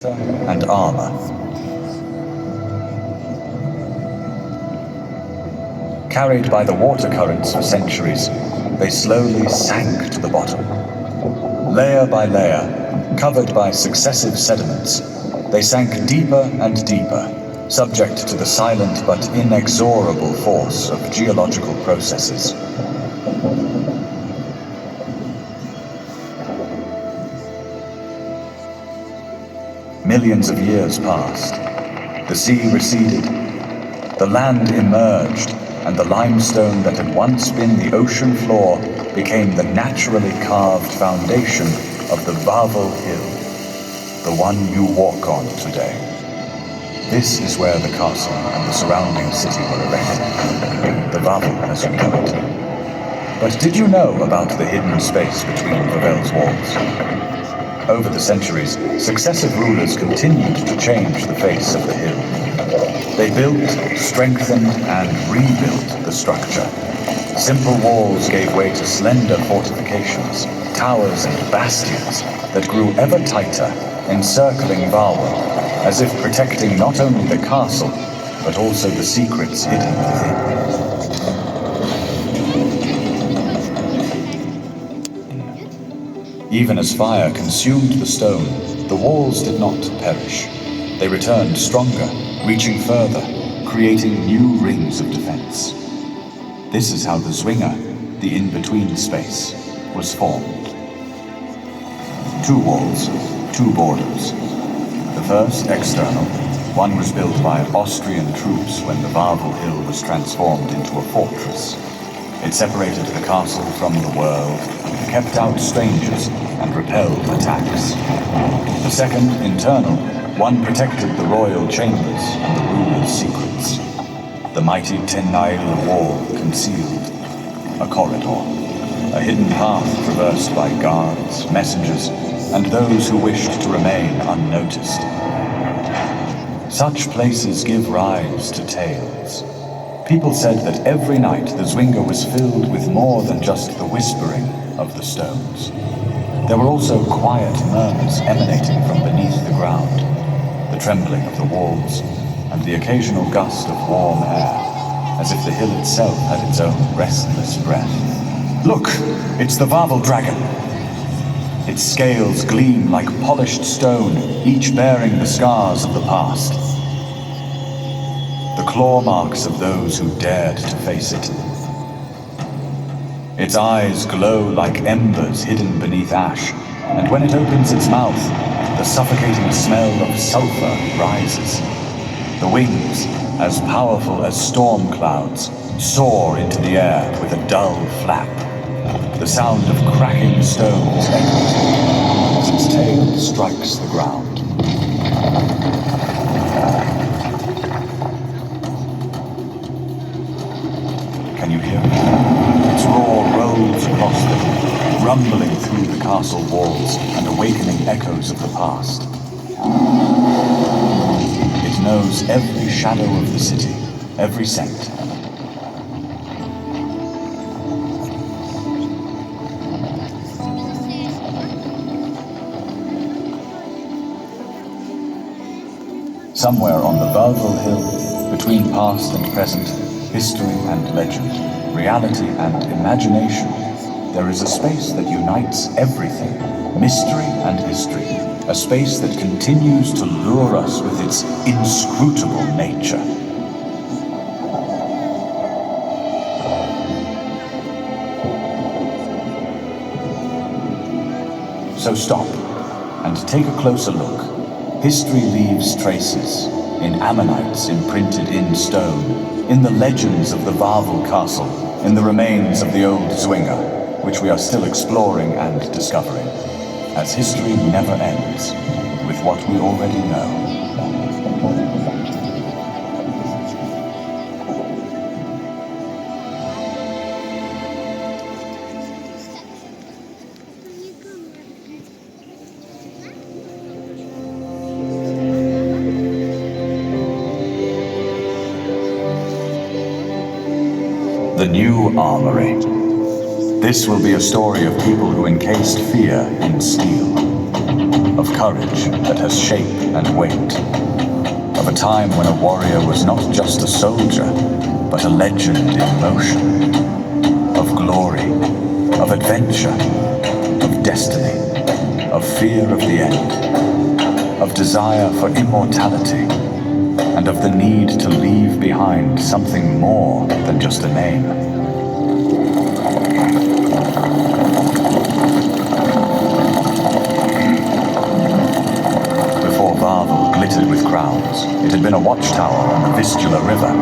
and armor. Carried by the water currents for centuries, they slowly sank to the bottom. Layer by layer, covered by successive sediments, they sank deeper and deeper, subject to the silent but inexorable force of geological processes. Millions of years passed. The sea receded. The land emerged, and the limestone that had once been the ocean floor became the naturally carved foundation of the Wawel Hill, the one you walk on today. This is where the castle and the surrounding city were erected, the Wawel as you know it. But did you know about the hidden space between Wawel's walls? Over the centuries, successive rulers continued to change the face of the hill. They built, strengthened, and rebuilt the structure. Simple walls gave way to slender fortifications, towers and bastions that grew ever tighter, encircling Wawel, as if protecting not only the castle, but also the secrets hidden within. Even as fire consumed the stone, the walls did not perish. They returned stronger, reaching further, creating new rings of defense. This is how the Zwinger, the in-between space, was formed. Two walls, two borders. The first, external, one was built by Austrian troops when the Wawel Hill was transformed into a fortress. It separated the castle from the world, kept out strangers, and repelled attacks. The second, internal, one protected the royal chambers and the ruler's secrets. The mighty Tenail wall concealed a corridor, a hidden path traversed by guards, messengers, and those who wished to remain unnoticed. Such places give rise to tales. People said that every night the Zwinger was filled with more than just the whispering of the stones. There were also quiet murmurs emanating from beneath the ground, the trembling of the walls, and the occasional gust of warm air, as if the hill itself had its own restless breath. Look, it's the Wawel dragon. Its scales gleam like polished stone, each bearing the scars of the past. The claw marks of those who dared to face it. Its eyes glow like embers hidden beneath ash, and when it opens its mouth, the suffocating smell of sulfur rises. The wings, as powerful as storm clouds, soar into the air with a dull flap. The sound of cracking stones echoes as its tail strikes the ground. Can you hear it? Its roar rolls across the hill, rumbling through the castle walls and awakening echoes of the past. It knows every shadow of the city, every scent. Somewhere on the Wawel Hill, between past and present, history and legend, reality and imagination, there is a space that unites everything, mystery and history, a space that continues to lure us with its inscrutable nature. So stop and take a closer look. History leaves traces in ammonites imprinted in stone, in the legends of the Wawel castle, in the remains of the old Zwinger, which we are still exploring and discovering, as history never ends with what we already know. The New Armory. This will be a story of people who encased fear in steel. of courage that has shape and weight, of a time when a warrior was not just a soldier, but a legend in motion, of glory, of adventure, of destiny, of fear of the end, of desire for immortality, and of the need to leave behind something more than just a name. Before Wawel glittered with crowns, it had been a watchtower on the Vistula River,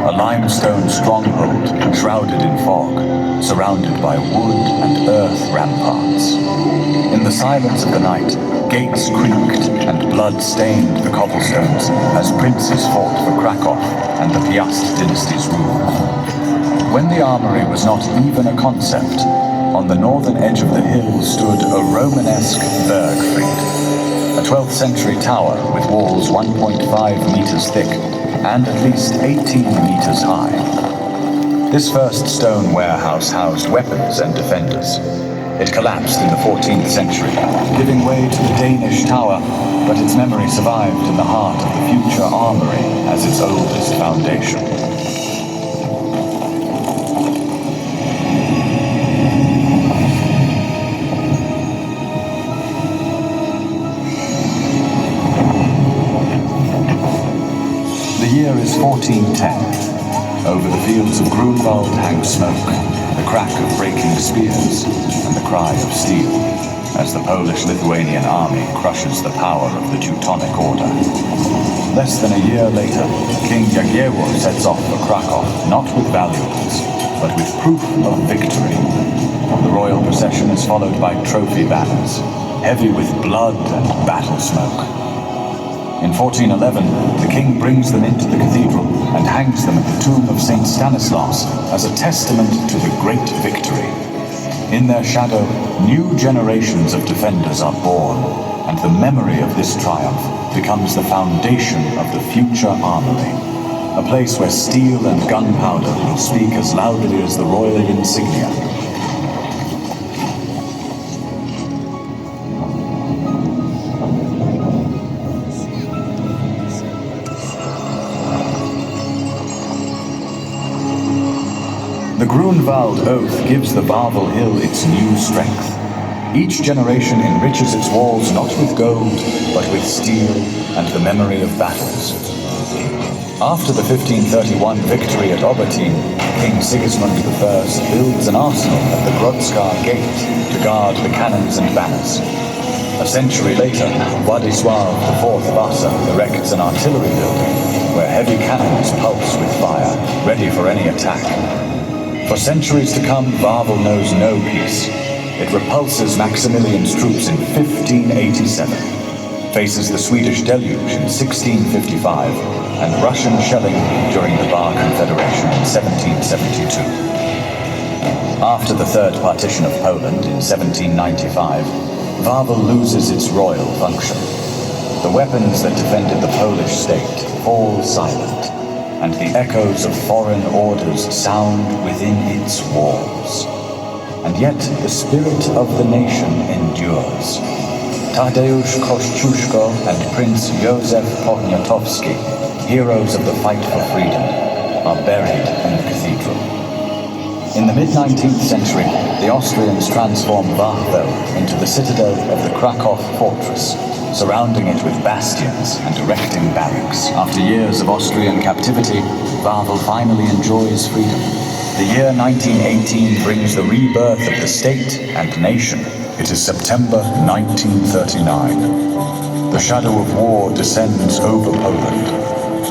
a limestone stronghold shrouded in fog, surrounded by wood and earth ramparts. In the silence of the night, gates creaked and blood stained the cobblestones as princes fought for Krakow and the Piast dynasty's rule. When the armory was not even a concept, on the northern edge of the hill stood a Romanesque Bergfried, a 12th century tower with walls 1.5 meters thick and at least 18 meters high. This first stone warehouse housed weapons and defenders. It collapsed in the 14th century, giving way to the Danish tower, but its memory survived in the heart of the future armory as its oldest foundation. The year is 1410. Over the fields of Grunwald hangs smoke, the crack of breaking spears, and the cry of steel, as the Polish-Lithuanian army crushes the power of the Teutonic Order. Less than a year later, King Jagiełło sets off for Krakow, not with valuables, but with proof of victory. The royal procession is followed by trophy banners, heavy with blood and battle smoke. In 1411, the king brings them into the cathedral and hangs them at the tomb of St. Stanislaus as a testament to the great victory. In their shadow, new generations of defenders are born, and the memory of this triumph becomes the foundation of the future armory, a place where steel and gunpowder will speak as loudly as the royal insignia. The Grunwald Oath gives the Wawel Hill its new strength. Each generation enriches its walls not with gold, but with steel and the memory of battles. After the 1531 victory at Obertin, King Sigismund I builds an arsenal at the Grodzka Gate to guard the cannons and banners. A century later, Władysław IV Vasa erects an artillery building where heavy cannons pulse with fire, ready for any attack. For centuries to come, Wawel knows no peace. It repulses Maximilian's troops in 1587, faces the Swedish deluge in 1655, and Russian shelling during the Bar Confederation in 1772. After the Third Partition of Poland in 1795, Wawel loses its royal function. The weapons that defended the Polish state fall silent, and the echoes of foreign orders sound within its walls. And yet the spirit of the nation endures. Tadeusz Kościuszko and Prince Józef Poniatowski, heroes of the fight for freedom, are buried in the cathedral. In the mid-19th century, the Austrians transformed Wawel into the citadel of the Krakow fortress, surrounding it with bastions and erecting barracks. After years of Austrian captivity, Wawel finally enjoys freedom. The year 1918 brings the rebirth of the state and nation. It is September 1939. The shadow of war descends over Poland.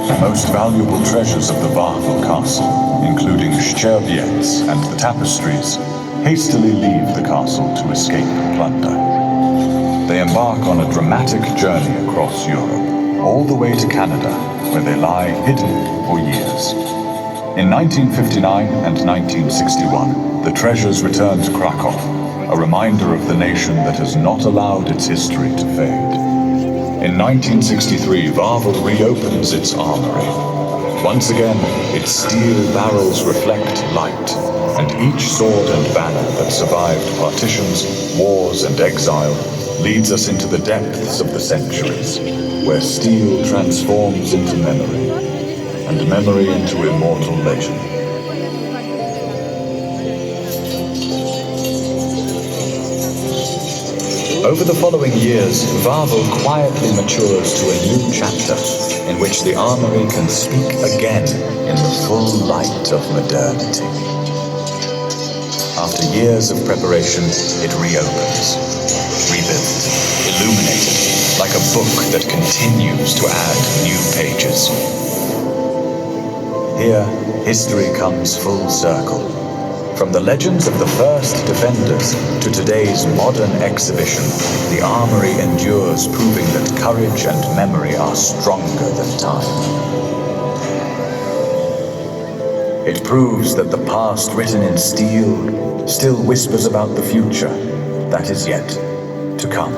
The most valuable treasures of the Wawel castle, including Szczerbiec and the tapestries, hastily leave the castle to escape plunder. They embark on a dramatic journey across Europe, all the way to Canada, where they lie hidden for years. In 1959 and 1961, the treasures return to Krakow, a reminder of the nation that has not allowed its history to fade. In 1963, Wawel reopens its armory. Once again, its steel barrels reflect light, and each sword and banner that survived partitions, wars, and exile leads us into the depths of the centuries, where steel transforms into memory, and memory into immortal legend. Over the following years, Wawel quietly matures to a new chapter in which the armory can speak again in the full light of modernity. After years of preparation, it reopens, rebuilt, illuminated, like a book that continues to add new pages. Here, history comes full circle. From the legends of the first defenders to today's modern exhibition, the armory endures, proving that courage and memory are stronger than time. It proves that the past written in steel still whispers about the future that is yet to come.